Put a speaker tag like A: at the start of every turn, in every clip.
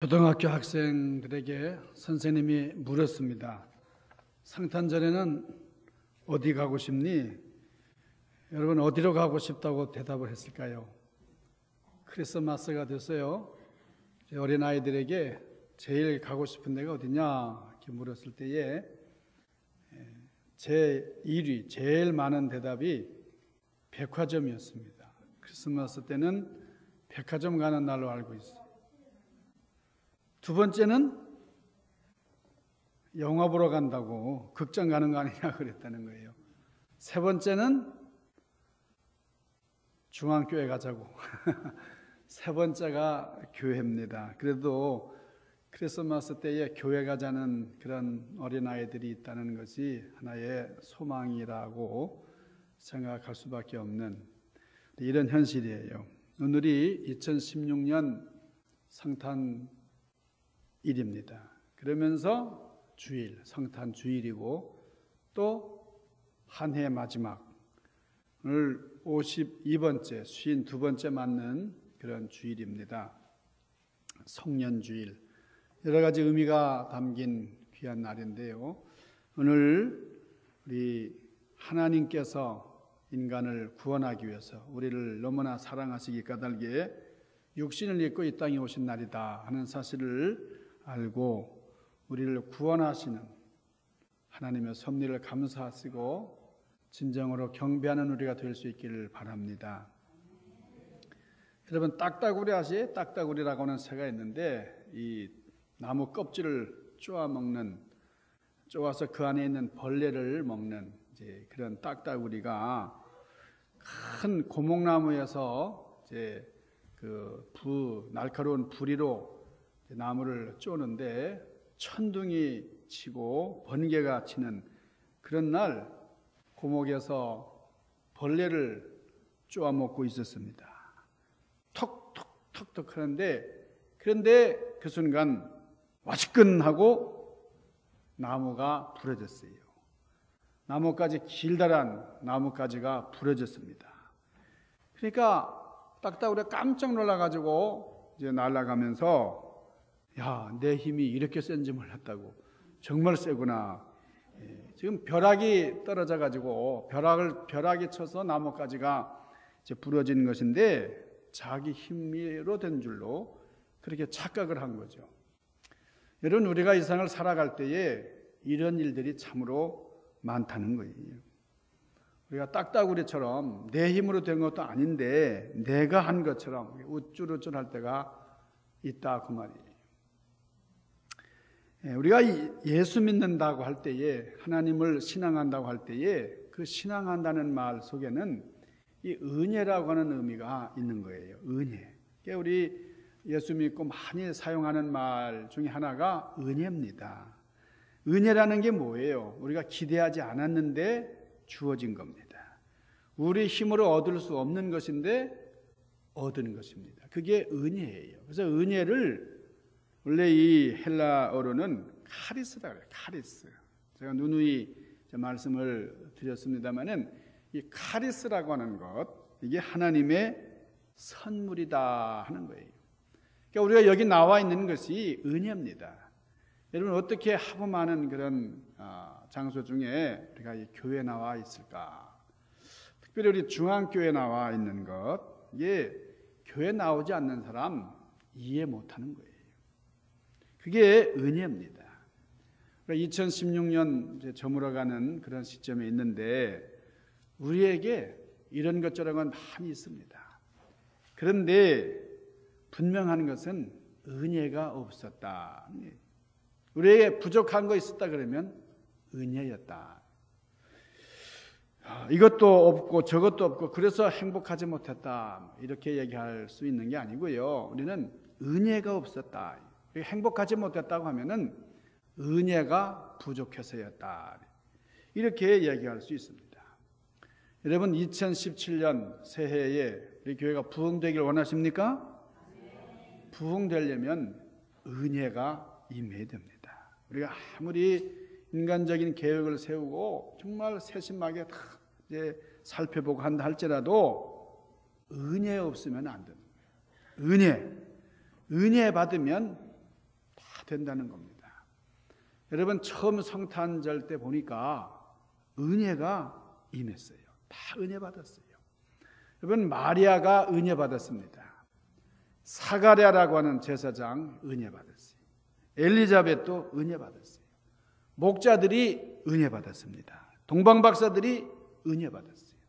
A: 초등학교 학생들에게 선생님이 물었습니다. 상탄절에는 어디 가고 싶니? 여러분 어디로 가고 싶다고 대답을 했을까요? 크리스마스가 됐어요. 어린아이들에게 제일 가고 싶은 데가 어디냐 이렇게 물었을 때에 제 1위 제일 많은 대답이 백화점이었습니다. 크리스마스 때는 백화점 가는 날로 알고 있어요. 두 번째는 영화 보러 간다고 극장 가는 거 아니냐 그랬다는 거예요. 세 번째는 중앙교회 가자고. 세 번째가 교회입니다. 그래도 크리스마스 때에 교회 가자는 그런 어린아이들이 있다는 것이 하나의 소망이라고 생각할 수밖에 없는 이런 현실이에요. 오늘이 2016년 성탄일입니다. 그러면서 주일, 성탄주일이고 또 한 해 마지막 오늘 52번째, 52번째 맞는 그런 주일입니다. 성년주일, 여러 가지 의미가 담긴 귀한 날인데요. 오늘 우리 하나님께서 인간을 구원하기 위해서 우리를 너무나 사랑하시기 까닭에 육신을 입고 이 땅에 오신 날이다 하는 사실을 알고 우리를 구원하시는 하나님의 섭리를 감사하시고 진정으로 경배하는 우리가 될 수 있기를 바랍니다. 여러분 딱따구리 아시죠? 딱따구리라고 하는 새가 있는데 이 나무 껍질을 쪼아서 그 안에 있는 벌레를 먹는 이제 그런 딱따구리가 큰 고목나무에서 이제 날카로운 부리로 나무를 쪼는데 천둥이 치고 번개가 치는 그런 날 고목에서 벌레를 쪼아 먹고 있었습니다. 톡톡톡톡 하는데 그런데 그 순간 와시끈하고 나무가 부러졌어요. 나뭇가지 길다란 나뭇가지가 부러졌습니다. 그러니까 딱따구리가 깜짝 놀라가지고 이제 날아가면서 야, 내 힘이 이렇게 센지 몰랐다고. 정말 세구나. 지금 벼락이 떨어져가지고 벼락이 쳐서 나뭇가지가 이제 부러진 것인데 자기 힘으로 된 줄로 그렇게 착각을 한 거죠. 여러분 우리가 이 세상을 살아갈 때에 이런 일들이 참으로 많다는 거예요. 우리가 딱따구리처럼 내 힘으로 된 것도 아닌데 내가 한 것처럼 우쭐우쭐 할 때가 있다 그 말이에요. 우리가 예수 믿는다고 할 때에 하나님을 신앙한다고 할 때에 그 신앙한다는 말 속에는 이 은혜라고 하는 의미가 있는 거예요. 은혜. 그러니까 우리 예수 믿고 많이 사용하는 말 중에 하나가 은혜입니다. 은혜라는 게 뭐예요? 우리가 기대하지 않았는데 주어진 겁니다. 우리 힘으로 얻을 수 없는 것인데 얻은 것입니다. 그게 은혜예요. 그래서 은혜를 원래 이 헬라어로는 카리스라고 해요. 카리스. 제가 누누이 말씀을 드렸습니다마는 이 카리스라고 하는 것, 이게 하나님의 선물이다 하는 거예요. 그러니까 우리가 여기 나와 있는 것이 은혜입니다. 여러분 어떻게 하고 많은 그런 장소 중에 우리가 이 교회에 나와 있을까? 특별히 우리 중앙교회에 나와 있는 것, 이게 교회 나오지 않는 사람 이해 못하는 거예요. 그게 은혜입니다. 2016년 이제 저물어가는 그런 시점에 있는데 우리에게 이런 것저런 건 많이 있습니다. 그런데 분명한 것은 은혜가 없었다. 우리에게 부족한 거 있었다 그러면 은혜였다. 이것도 없고 저것도 없고 그래서 행복하지 못했다. 이렇게 얘기할 수 있는 게 아니고요. 우리는 은혜가 없었다. 행복하지 못했다고 하면은 은혜가 부족해서였다. 이렇게 얘기할 수 있습니다. 여러분 2017년 새해에 우리 교회가 부흥되길 원하십니까? 부흥되려면 은혜가 임해야 됩니다. 우리가 아무리 인간적인 계획을 세우고 정말 세심하게 다 이제 살펴보고 한다 할지라도 은혜 없으면 안 됩니다. 은혜 받으면 된다는 겁니다. 여러분 처음 성탄절 때 보니까 은혜가 임했어요. 다 은혜 받았어요. 여러분 마리아가 은혜 받았습니다. 사가랴라고 하는 제사장 은혜 받았어요. 엘리자벳도 은혜 받았어요. 목자들이 은혜 받았습니다. 동방박사들이 은혜 받았어요.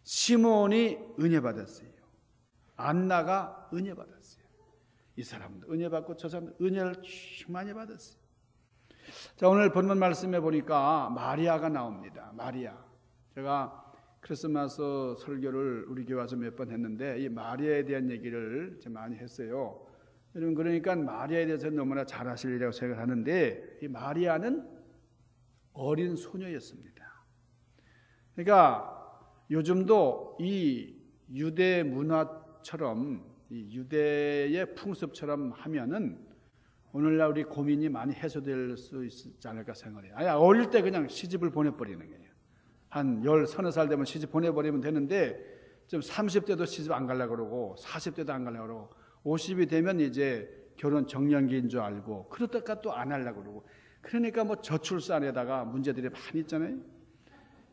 A: 시므온이 은혜 받았어요. 안나가 은혜 받았어요. 이 사람도 은혜 받고 저 사람도 은혜를 많이 받았어요. 자, 오늘 본문 말씀에 보니까 마리아가 나옵니다. 마리아. 제가 크리스마스 설교를 우리 교회 와서 몇 번 했는데 이 마리아에 대한 얘기를 많이 했어요. 여러분 그러니까 마리아에 대해서 너무나 잘 아시리라고 생각하는데 이 마리아는 어린 소녀였습니다. 그러니까 요즘도 이 유대 문화처럼 이 유대의 풍습처럼 하면은 오늘날 우리 고민이 많이 해소될 수 있지 않을까 생각해요. 아니 어릴 때 그냥 시집을 보내버리는 거예요. 한 서너 살 되면 시집 보내버리면 되는데 좀 30대도 시집 안 가려고 그러고 40대도 안 가려고 그러고 50이 되면 이제 결혼 정년기인 줄 알고 그러다가 또 안 하려고 그러고 그러니까 뭐 저출산에다가 문제들이 많이 있잖아요.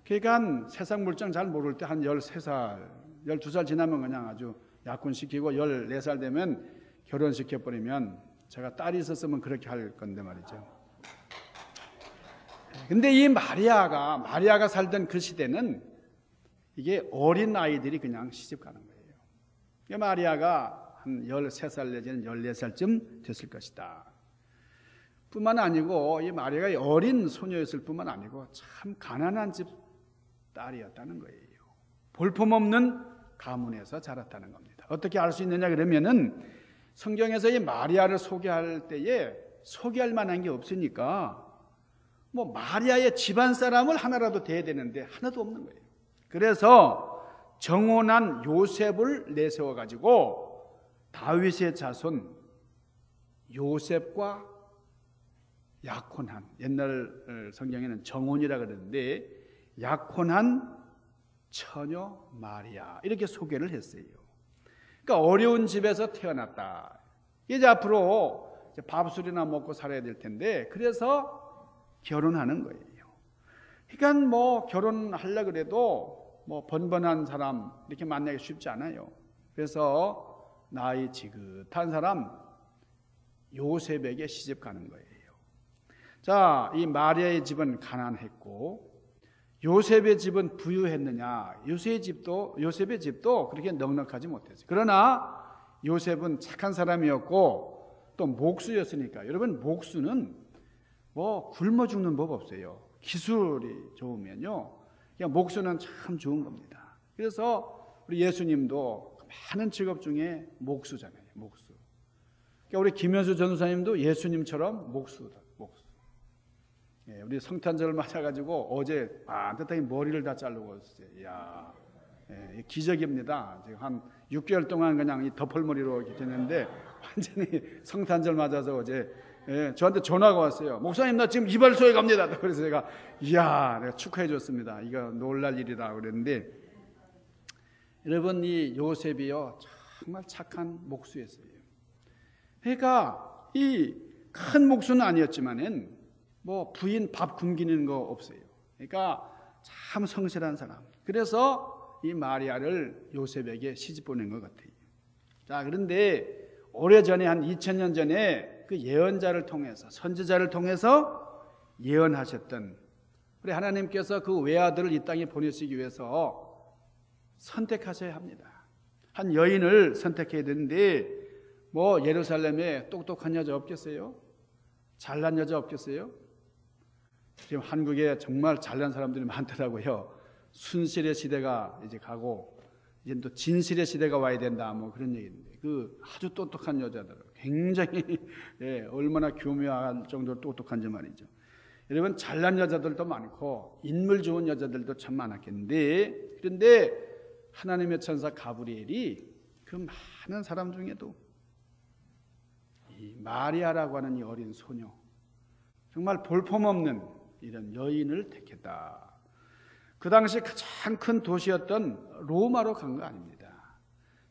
A: 그러니까 세상 물정 잘 모를 때 한 13살, 12살 지나면 그냥 아주 약혼시키고 14살 되면 결혼시켜버리면 제가 딸이 있었으면 그렇게 할 건데 말이죠. 근데 이 마리아가 살던 그 시대는 이게 어린 아이들이 그냥 시집 가는 거예요. 마리아가 한 13살 내지는 14살쯤 됐을 것이다. 뿐만 아니고 이 마리아가 어린 소녀였을 뿐만 아니고 참 가난한 집 딸이었다는 거예요. 볼품없는 가문에서 자랐다는 겁니다. 어떻게 알 수 있느냐 그러면은 성경에서 이 마리아를 소개할 때에 소개할 만한 게 없으니까 뭐 마리아의 집안 사람을 하나라도 대야 되는데 하나도 없는 거예요. 그래서 정혼한 요셉을 내세워 가지고 다윗의 자손 요셉과 약혼한, 옛날 성경에는 정혼이라 그러는데 약혼한 처녀 마리아 이렇게 소개를 했어요. 그러니까 어려운 집에서 태어났다. 이제 앞으로 밥술이나 먹고 살아야 될 텐데 그래서 결혼하는 거예요. 그러니까 뭐 결혼하려고 그래도 뭐 번번한 사람 이렇게 만나기 쉽지 않아요. 그래서 나이 지긋한 사람 요셉에게 시집 가는 거예요. 자, 이 마리아의 집은 가난했고 요셉의 집은 부유했느냐? 요셉의 집도 그렇게 넉넉하지 못했어요. 그러나 요셉은 착한 사람이었고 또 목수였으니까 여러분 목수는 뭐 굶어 죽는 법 없어요. 기술이 좋으면요. 그냥 목수는 참 좋은 겁니다. 그래서 우리 예수님도 많은 직업 중에 목수잖아요. 목수. 그러니까 우리 김현수 전도사님도 예수님처럼 목수다. 목수. 예, 우리 성탄절을 맞아가지고 어제 반듯하게 머리를 다 자르고 왔어요. 이야, 예, 기적입니다. 지금 한 6개월 동안 그냥 이 덮을머리로 이렇게 됐는데 완전히 성탄절 맞아서 어제 저한테 전화가 왔어요. 목사님 나 지금 이발소에 갑니다. 그래서 제가 이야 내가 축하해 줬습니다. 이거 놀랄 일이라 그랬는데 여러분 이 요셉이요 정말 착한 목수였어요. 그러니까 이 큰 목수는 아니었지만은 뭐 부인 밥 굶기는 거 없어요. 그러니까 참 성실한 사람. 그래서 이 마리아를 요셉에게 시집 보낸 것 같아요. 자 그런데 오래전에 한 2000년 전에 그 예언자를 통해서 선지자를 통해서 예언하셨던 우리 하나님께서 그 외아들을 이 땅에 보내시기 위해서 선택하셔야 합니다. 한 여인을 선택해야 되는데 뭐 예루살렘에 똑똑한 여자 없겠어요? 잘난 여자 없겠어요? 지금 한국에 정말 잘난 사람들이 많더라고요. 순실의 시대가 이제 가고 이제 또 진실의 시대가 와야 된다 뭐 그런 얘기인데 그 아주 똑똑한 여자들 굉장히 얼마나 교묘할 정도로 똑똑한지 말이죠. 여러분 잘난 여자들도 많고 인물 좋은 여자들도 참 많았겠는데 그런데 하나님의 천사 가브리엘이 그 많은 사람 중에도 이 마리아라고 하는 이 어린 소녀 정말 볼품없는 이런 여인을 택했다. 그 당시 가장 큰 도시였던 로마로 간 거 아닙니다.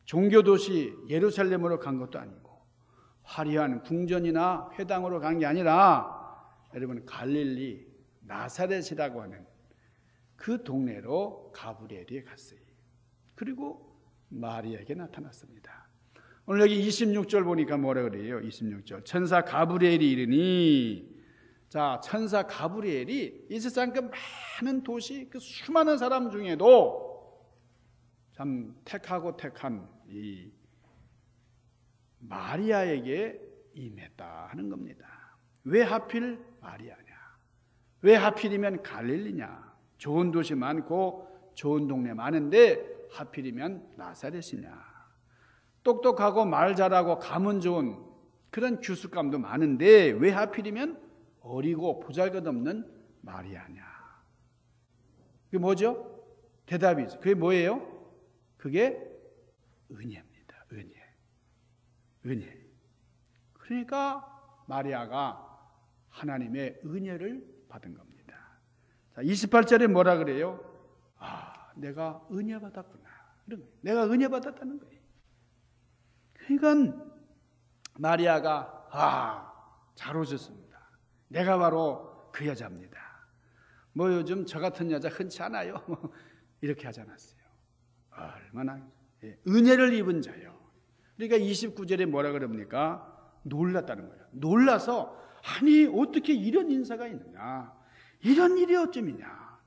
A: 종교 도시 예루살렘으로 간 것도 아니고 화려한 궁전이나 회당으로 간 게 아니라 여러분 갈릴리 나사렛이라고 하는 그 동네로 가브리엘이 갔어요. 그리고 마리아에게 나타났습니다. 오늘 여기 26절 보니까 뭐라 그래요? 26절 천사 가브리엘이 이르니, 자, 천사 가브리엘이 이 세상 그 많은 도시 그 수많은 사람 중에도 참 택하고 택한 이 마리아에게 임했다 하는 겁니다. 왜 하필 마리아냐? 왜 하필이면 갈릴리냐? 좋은 도시 많고 좋은 동네 많은데 하필이면 나사렛이냐? 똑똑하고 말 잘하고 가문 좋은 그런 규숙감도 많은데 왜 하필이면 어리고 보잘것없는 마리아냐? 그게 뭐죠? 대답이죠. 그게 뭐예요? 그게 은혜입니다. 은혜. 그러니까 마리아가 하나님의 은혜를 받은 겁니다. 자, 28절에 뭐라 그래요? 아, 내가 은혜 받았구나. 이런 거예요. 내가 은혜 받았다는 거예요. 그러니까 마리아가 잘 오셨습니다. 내가 바로 그 여자입니다. 뭐 요즘 저 같은 여자 흔치 않아요. 이렇게 하지 않았어요. 얼마나 은혜를 입은 자요. 그러니까 29절에 뭐라 그럽니까? 놀랐다는 거예요. 놀라서 아니 어떻게 이런 인사가 있느냐? 이런 일이 어쩜이냐?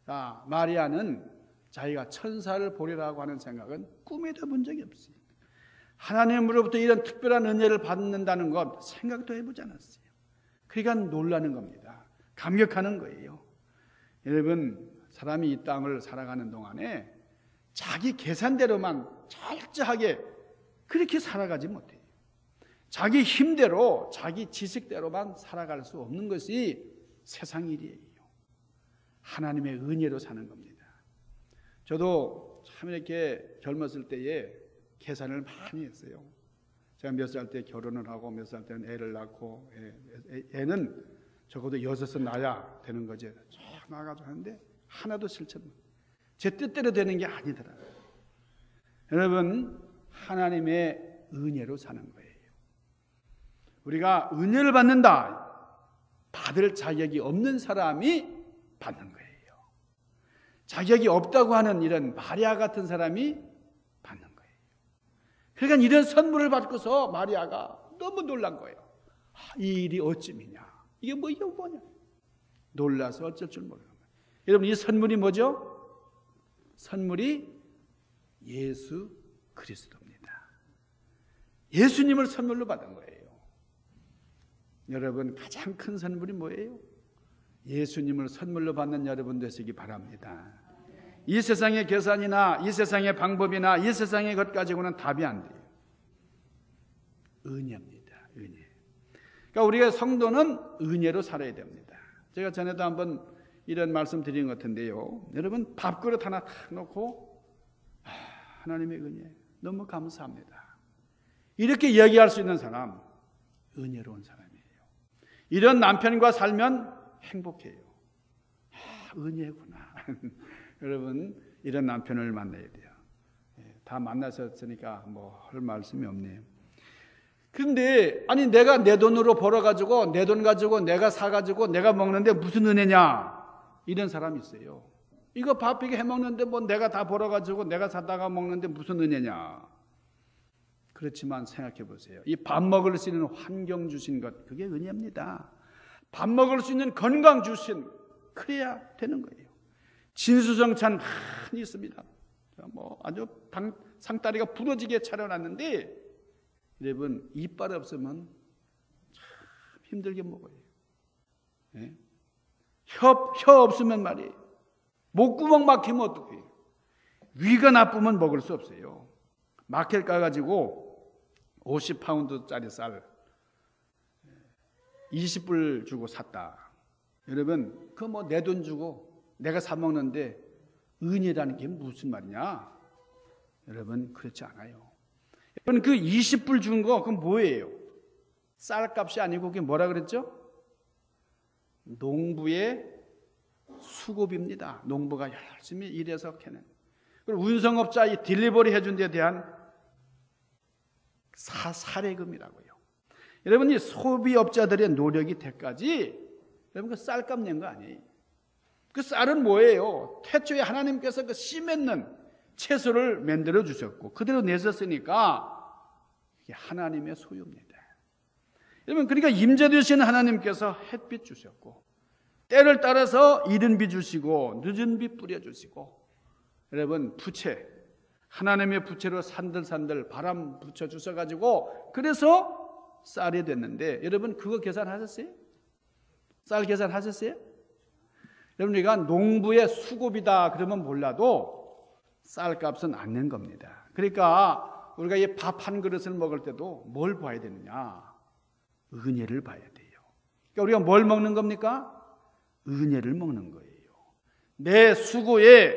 A: 자, 마리아는 자기가 천사를 보리라고 하는 생각은 꿈에도 본 적이 없어요. 하나님으로부터 이런 특별한 은혜를 받는다는 것 생각도 해보지 않았어요. 그러니까 놀라는 겁니다. 감격하는 거예요. 여러분, 사람이 이 땅을 살아가는 동안에 자기 계산대로만 철저하게 그렇게 살아가지 못해요. 자기 힘대로 자기 지식대로만 살아갈 수 없는 것이 세상 일이에요. 하나님의 은혜로 사는 겁니다. 저도 참 이렇게 젊었을 때에 계산을 많이 했어요. 제가 몇 살 때 결혼을 하고 몇 살 때는 애를 낳고 애는 적어도 6은 낳아야 되는 거지. 쫙 나가지고 하는데 하나도 실천. 제 뜻대로 되는 게 아니더라고요. 여러분, 하나님의 은혜로 사는 거예요. 우리가 은혜를 받는다. 받을 자격이 없는 사람이 받는 거예요. 자격이 없다고 하는 이런 마리아 같은 사람이 받는 거예요. 그러니까 이런 선물을 받고서 마리아가 너무 놀란 거예요. 이 일이 어찌미냐? 이게 뭐냐? 놀라서 어쩔 줄 모르는 거예요. 여러분, 이 선물이 뭐죠? 선물이 예수 그리스도입니다. 예수님을 선물로 받은 거예요. 여러분, 가장 큰 선물이 뭐예요? 예수님을 선물로 받는 여러분 되시기 바랍니다. 이 세상의 계산이나 이 세상의 방법이나 이 세상의 것 가지고는 답이 안 돼요. 은혜입니다. 은혜. 그러니까 우리가 성도는 은혜로 살아야 됩니다. 제가 전에도 한번 이런 말씀 드린 것 같은데요. 여러분, 밥그릇 하나 탁 놓고 하나님의 은혜 너무 감사합니다. 이렇게 이야기할 수 있는 사람, 은혜로운 사람이에요. 이런 남편과 살면 행복해요. 은혜구나. 여러분, 이런 남편을 만나야 돼요. 다 만나셨으니까 뭐 할 말씀이 없네요. 근데 아니 내가 내 돈으로 벌어가지고 내 돈 가지고 내가 사가지고 내가 먹는데 무슨 은혜냐? 이런 사람이 있어요. 이거 밥 이게 해먹는데 뭐 내가 다 벌어가지고 내가 사다가 먹는데 무슨 은혜냐? 그렇지만 생각해 보세요. 이 밥 먹을 수 있는 환경 주신 것, 그게 은혜입니다. 밥 먹을 수 있는 건강 주신, 그래야 되는 거예요. 진수성찬 많이 있습니다. 뭐 아주 상다리가 부러지게 차려놨는데 여러분, 이빨 없으면 참 힘들게 먹어요. 네? 혀 없으면 말이에요. 목구멍 막히면 어떡해요? 위가 나쁘면 먹을 수 없어요. 마켓 가가지고 50파운드짜리 쌀 20불 주고 샀다. 여러분, 그 뭐 내 돈 주고 내가 사 먹는데 은혜라는 게 무슨 말이냐? 여러분, 그렇지 않아요. 여러분, 그 20불 준 거 그건 뭐예요? 쌀값이 아니고 그게 뭐라 그랬죠? 농부의 수고비입니다. 농부가 열심히 일해서 캐는. 그리고 운송업자 이 딜리버리 해준 데 대한 사례금이라고요. 여러분, 이 소비업자들의 노력이 대가지, 여러분, 그 쌀값 낸 거 아니에요. 그 쌀은 뭐예요? 태초에 하나님께서 그 씨 맺는 채소를 만들어 주셨고 그대로 내셨으니까 이게 하나님의 소유입니다. 여러분, 그러니까 임재되신 하나님께서 햇빛 주셨고 때를 따라서 이른 비 주시고 늦은 비 뿌려주시고, 여러분, 부채, 하나님의 부채로 산들산들 바람 붙여 주셔가지고 그래서 쌀이 됐는데, 여러분 그거 계산하셨어요? 쌀 계산하셨어요? 여러분, 우리가 농부의 수고비다 그러면 몰라도 쌀값은 안 낸 겁니다. 그러니까 우리가 이 밥 한 그릇을 먹을 때도 뭘 봐야 되느냐? 은혜를 봐야 돼요. 그러니까 우리가 뭘 먹는 겁니까? 은혜를 먹는 거예요. 내 수고의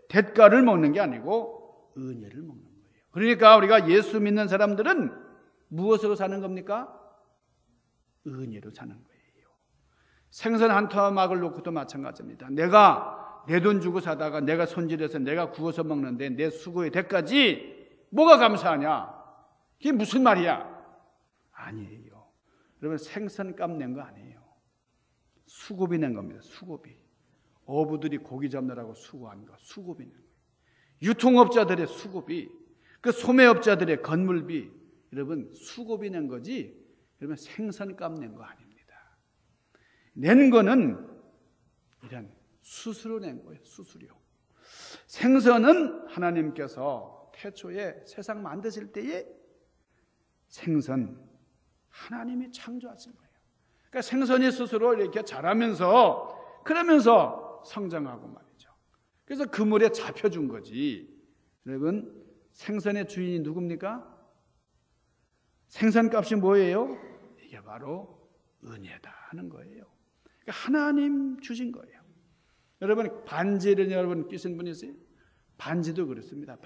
A: 대가를 먹는 게 아니고 은혜를 먹는 거예요. 그러니까 우리가 예수 믿는 사람들은 무엇으로 사는 겁니까? 은혜로 사는 거예요. 생선 한 토막을 놓고도 마찬가지입니다. 내가 내 돈 주고 사다가 내가 손질해서 내가 구워서 먹는데 내 수고의 대가지 뭐가 감사하냐? 그게 무슨 말이야? 아니에요. 여러분, 생선값 낸 거 아니에요. 수고비 낸 겁니다. 수고비. 어부들이 고기 잡느라고 수고한 거, 수고비 낸 거예요. 유통업자들의 수고비, 그 소매업자들의 건물비, 여러분 수고비 낸 거지, 여러분 생선값 낸 거 아닙니다. 낸 거는 이런 수수료 낸 거예요. 수수료. 생선은 하나님께서 태초에 세상 만드실 때에 생선 하나님이 창조하신 거예요. 그러니까 생선이 스스로 이렇게 자라면서 그러면서 성장하고 말이죠. 그래서 그물에 잡혀준 거지. 여러분, 생선의 주인이 누굽니까? 생선값이 뭐예요? 이게 바로 은혜다 하는 거예요. 그러니까 하나님 주신 거예요. 여러분, 반지를 여러분 끼신 분 있어요? 반지도 그렇습니다.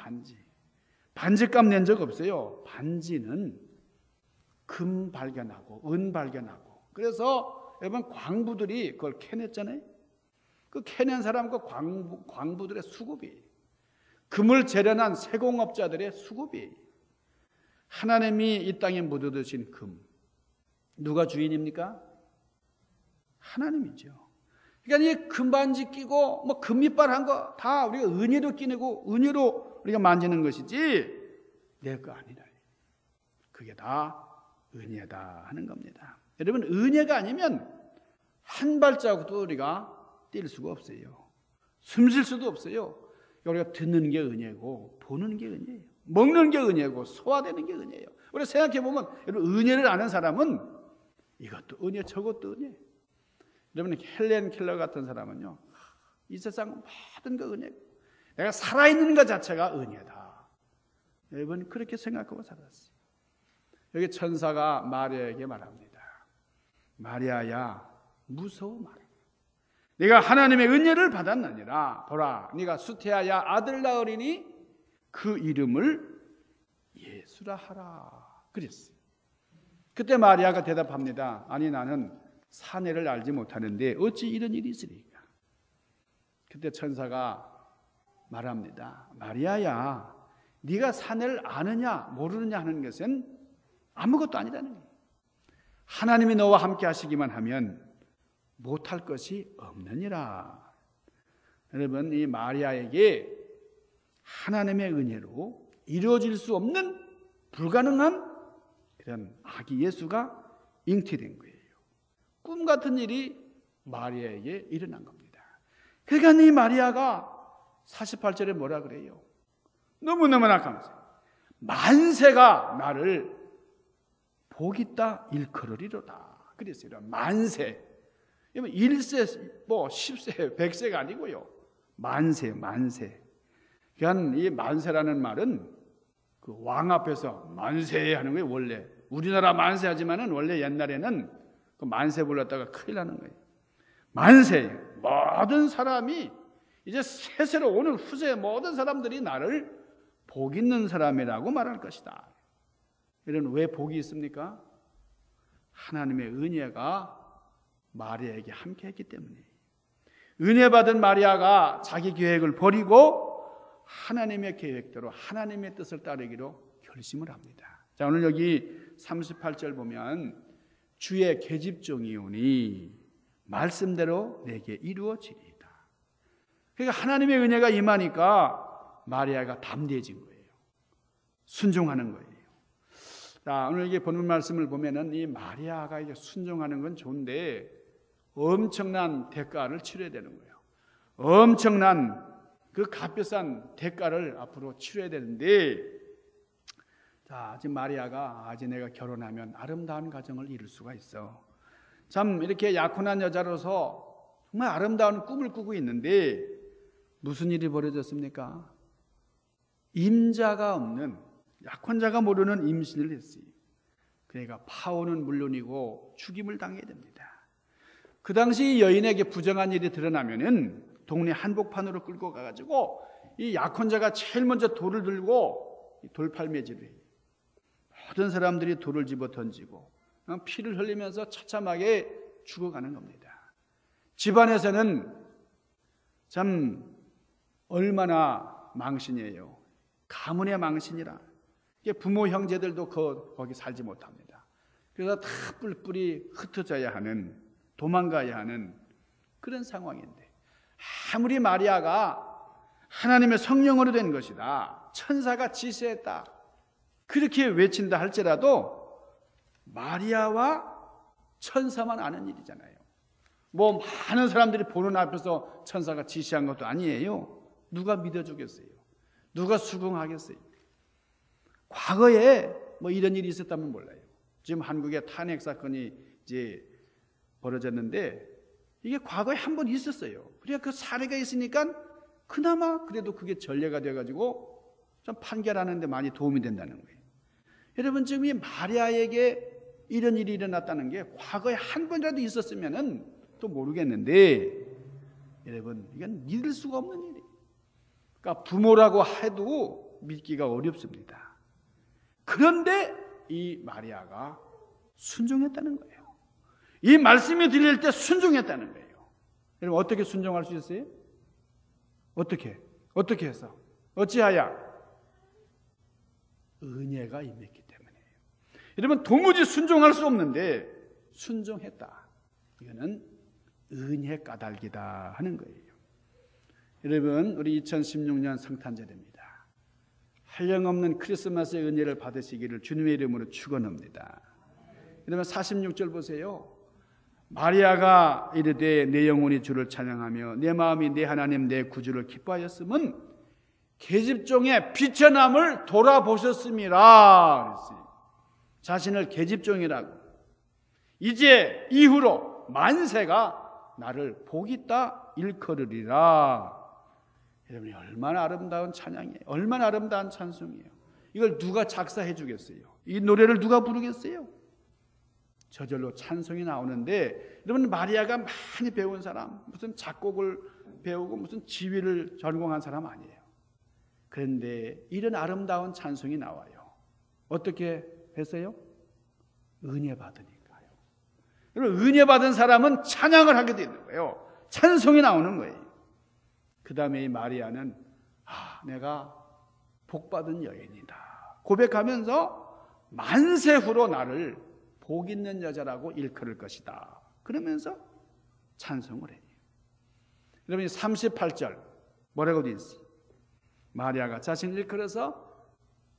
A: 반지값 낸 적 없어요. 반지는 금 발견하고 은 발견하고, 그래서 여러분 광부들이 그걸 캐냈잖아요. 그 캐낸 사람과 광부들의 수고비, 금을 재련한 세공업자들의 수고비, 하나님이 이 땅에 묻어두신 금, 누가 주인입니까? 하나님이죠. 그러니까 이 금반지 끼고 뭐 금이빨 한 거 다 우리가 은혜로 끼고 은혜로 우리가 만지는 것이지 내 거 아니라, 그게 다 은혜다 하는 겁니다. 여러분, 은혜가 아니면 한 발자국도 우리가 뛸 수가 없어요. 숨 쉴 수도 없어요. 우리가 듣는 게 은혜고 보는 게 은혜예요. 먹는 게 은혜고 소화되는 게 은혜예요. 우리가 생각해보면 여러분, 은혜를 아는 사람은 이것도 은혜 저것도 은혜. 여러분, 헬렌 켈러 같은 사람은요, 이 세상 모든 거 은혜고 내가 살아있는 것 자체가 은혜다. 여러분 그렇게 생각하고 살았어요. 여기 천사가 마리아에게 말합니다. 마리아야, 무서워 마라. 네가 하나님의 은혜를 받았느니라. 보라, 네가 수태하여 아들 낳으리니 그 이름을 예수라 하라. 그랬어요. 그때 마리아가 대답합니다. 아니, 나는 사내를 알지 못하는데 어찌 이런 일이 있으리까? 그때 천사가 말합니다. 마리아야, 네가 사내를 아느냐 모르느냐 하는 것은 아무것도 아니라는 거예요. 하나님이 너와 함께 하시기만 하면 못할 것이 없느니라. 여러분, 이 마리아에게 하나님의 은혜로 이루어질 수 없는 불가능한 그런 아기 예수가 잉태된 거예요. 꿈 같은 일이 마리아에게 일어난 겁니다. 그러니까 이 마리아가 48절에 뭐라 그래요? 너무너무나 감사해요. 만세가 나를 복있다 일컬으리로다. 그랬어요. 만세. 1세, 10세, 100세가 아니고요. 만세. 그러니까 이 만세라는 말은 그 왕 앞에서 만세 하는 거예요. 원래 우리나라 만세하지만은 원래 옛날에는 그 만세 불렀다가 큰일 나는 거예요. 만세. 모든 사람이 이제 세세로 오는 후세 모든 사람들이 나를 복 있는 사람이라고 말할 것이다. 이런 왜 복이 있습니까? 하나님의 은혜가 마리아에게 함께 했기 때문에. 은혜 받은 마리아가 자기 계획을 버리고 하나님의 계획대로 하나님의 뜻을 따르기로 결심을 합니다. 자, 오늘 여기 38절 보면 주의 계집종이오니 말씀대로 내게 이루어지리이다. 그러니까 하나님의 은혜가 임하니까 마리아가 담대해진 거예요. 순종하는 거예요. 자, 오늘 이게 본문 말씀을 보면은 이 마리아가 이제 순종하는 건 좋은데 엄청난 대가를 치러야 되는 거예요. 엄청난 그 값비싼 대가를 앞으로 치러야 되는데, 자, 지금 마리아가 이제 내가 결혼하면 아름다운 가정을 이룰 수가 있어. 참 이렇게 약혼한 여자로서 정말 아름다운 꿈을 꾸고 있는데 무슨 일이 벌어졌습니까? 임자가 없는, 약혼자가 모르는 임신을 했어요. 그러니까 파혼은 물론이고 죽임을 당해야 됩니다. 그 당시 여인에게 부정한 일이 드러나면은 동네 한복판으로 끌고 가가지고 이 약혼자가 제일 먼저 돌을 들고 돌팔매질을 해요. 모든 사람들이 돌을 집어 던지고 피를 흘리면서 처참하게 죽어가는 겁니다. 집안에서는 참 얼마나 망신이에요. 가문의 망신이라. 부모 형제들도 거기 살지 못합니다. 그래서 다 뿔뿔이 흩어져야 하는, 도망가야 하는 그런 상황인데, 아무리 마리아가 하나님의 성령으로 된 것이다, 천사가 지시했다, 그렇게 외친다 할지라도 마리아와 천사만 아는 일이잖아요. 뭐 많은 사람들이 보는 앞에서 천사가 지시한 것도 아니에요. 누가 믿어주겠어요? 누가 수긍하겠어요? 과거에 뭐 이런 일이 있었다면 몰라요. 지금 한국에 탄핵 사건이 이제 벌어졌는데 이게 과거에 한 번 있었어요. 그러니까 그 사례가 있으니까 그나마 그래도 그게 전례가 돼가지고 좀 판결하는 데 많이 도움이 된다는 거예요. 여러분, 지금 이 마리아에게 이런 일이 일어났다는 게 과거에 한 번이라도 있었으면은 또 모르겠는데, 여러분, 이건 믿을 수가 없는 일이에요. 그러니까 부모라고 해도 믿기가 어렵습니다. 그런데 이 마리아가 순종했다는 거예요. 이 말씀이 들릴 때 순종했다는 거예요. 여러분, 어떻게 순종할 수 있어요? 어떻게 해서? 어찌하여? 은혜가 임했기 때문이에요. 여러분, 도무지 순종할 수 없는데 순종했다. 이거는 은혜 까닭이다 하는 거예요. 여러분, 우리 2016년 성탄절입니다. 한량없는 크리스마스의 은혜를 받으시기를 주님의 이름으로 축원합니다. 여러분, 46절 보세요. 마리아가 이르되 내 영혼이 주를 찬양하며 내 마음이 내 하나님 내 구주를 기뻐하였음은 계집종의 비천함을 돌아보셨음이라 그랬어요. 자신을 계집종이라고, 이제 이후로 만세가 나를 복있다 일컬으리라. 여러분이 얼마나 아름다운 찬양이에요. 얼마나 아름다운 찬송이에요. 이걸 누가 작사해 주겠어요? 이 노래를 누가 부르겠어요? 저절로 찬송이 나오는데, 여러분, 마리아가 많이 배운 사람, 무슨 작곡을 배우고 무슨 지휘를 전공한 사람 아니에요. 그런데 이런 아름다운 찬송이 나와요. 어떻게 했어요? 은혜 받으니까요. 여러분, 은혜 받은 사람은 찬양을 하게 되는 거예요. 찬송이 나오는 거예요. 그 다음에 이 마리아는 내가 복받은 여인이다 고백하면서 만세 후로 나를 복 있는 여자라고 일컬을 것이다. 그러면서 찬송을 해요. 여러분이 38절 뭐라고 되어 있어요? 마리아가 자신을 일컬어서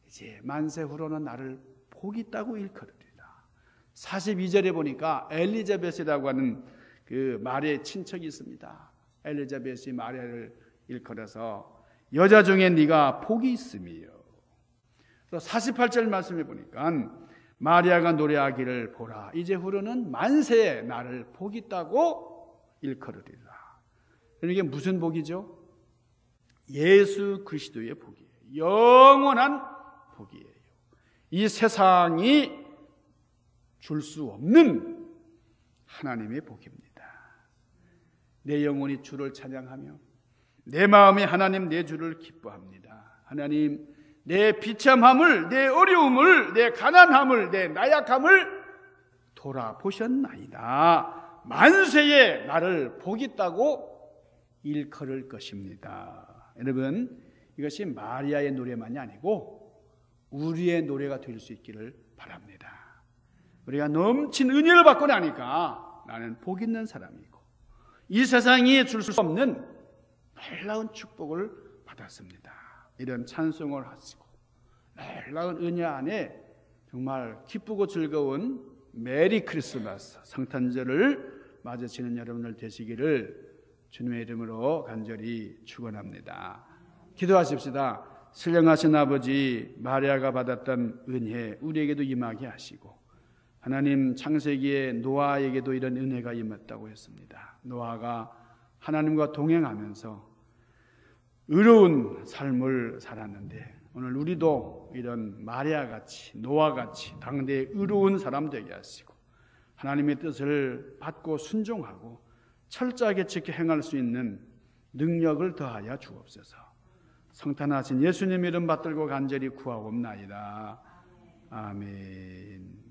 A: 이제 만세 후로는 나를 복 있다고 일컬으리라. 42절에 보니까 엘리자벳이라고 하는 그 마리아의 친척이 있습니다. 엘리자벳이 마리아를 일컬어서 여자 중에 네가 복이 있음이요. 48절 말씀해 보니까 마리아가 노래하기를 보라 이제 후로는 만세에 나를 복 있다고 일컬으리라. 이게 무슨 복이죠? 예수 그리스도의 복이에요. 영원한 복이에요. 이 세상이 줄 수 없는 하나님의 복입니다. 내 영혼이 주를 찬양하며 내 마음이 하나님 내 주를 기뻐합니다. 하나님, 내 비참함을, 내 어려움을, 내 가난함을, 내 나약함을 돌아보셨나이다. 만세에 나를 복 있다고 일컬을 것입니다. 여러분, 이것이 마리아의 노래만이 아니고 우리의 노래가 될 수 있기를 바랍니다. 우리가 넘친 은혜를 받고 나니까 나는 복 있는 사람이고 이 세상이 줄 수 없는 놀라운 축복을 받았습니다. 이런 찬송을 하시고 놀라운 은혜 안에 정말 기쁘고 즐거운 메리 크리스마스 성탄절을 맞으시는 여러분들 되시기를 주님의 이름으로 간절히 축원합니다. 기도하십시다. 신령하신 아버지, 마리아가 받았던 은혜 우리에게도 임하게 하시고 하나님 창세기에 노아에게도 이런 은혜가 임했다고 했습니다. 노아가 하나님과 동행하면서 의로운 삶을 살았는데 오늘 우리도 이런 마리아같이 노아같이 당대의 의로운 사람 되게 하시고 하나님의 뜻을 받고 순종하고 철저하게 지켜 행할 수 있는 능력을 더하여 주옵소서. 성탄하신 예수님 이름 받들고 간절히 구하옵나이다. 아멘.